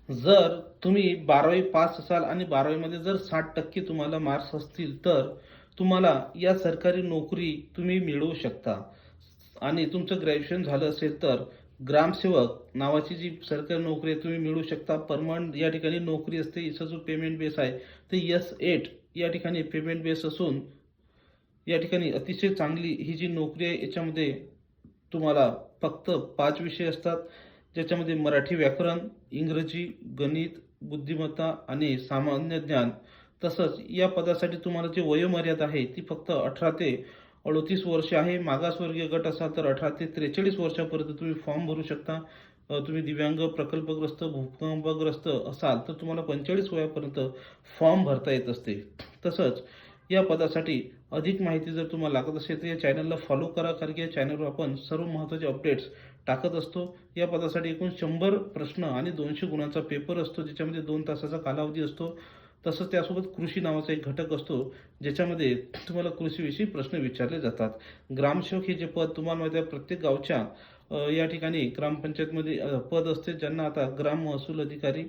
जर तुम्ही 12वी पास असाल आणि 12वीमध्ये जर 60% तुम्हाला मार्क्स असतील तर तुम्हाला या सरकारी नोकरी तुम्ही मिळवू शकता. आणि तुमचं ग्रॅज्युएशन झालं असेल तर ग्रामसेवक नावाची जी सरकारी नोकरी आहे तुम्ही मिळवू शकता. परमनंट या ठिकाणी नोकरी असते. याचा जो पेमेंट बेस आहे ते S8 या ठिकाणी पेमेंट बेस असून या ठिकाणी अतिशय चांगली ही जी नोकरी आहे याच्यामध्ये तुम्हाला फक्त 5 विषय असतात, ज्याच्यामध्ये मराठी व्याकरण, इंग्रजी, गणित, बुद्धिमत्ता आणि सामान्य ज्ञान. तसंच या पदासाठी तुम्हाला जी वयोमर्यादा आहे ती फक्त 18 ते 38 वर्ष आहे. मागासवर्गीय गट असाल तर 18 ते 43 वर्षापर्यंत तुम्ही फॉर्म भरू शकता. तुम्ही दिव्यांग, प्रकल्पग्रस्त, भूकंपग्रस्त असाल तर तुम्हाला 45 वयापर्यंत फॉर्म भरता येत असते. तसंच या पदासाठी अधिक माहिती जर तुम्हाला लागत असेल तर या चॅनलला फॉलो करा, कारण की या चॅनलवर आपण सर्व महत्त्वाचे अपडेट्स टाकत असतो. या पदासाठी एकूण 100 प्रश्न आणि 200 गुणांचा पेपर असतो, ज्याच्यामध्ये 2 तासाचा कालावधी असतो. तसंच त्यासोबत कृषी नावाचा एक घटक असतो, ज्याच्यामध्ये तुम्हाला कृषीविषयी प्रश्न विचारले जातात. ग्रामसेवक हे जे पद तुम्हाला माहिती आहे प्रत्येक गावच्या या ठिकाणी ग्रामपंचायतमध्ये पद असते, ज्यांना आता ग्राम महसूल अधिकारी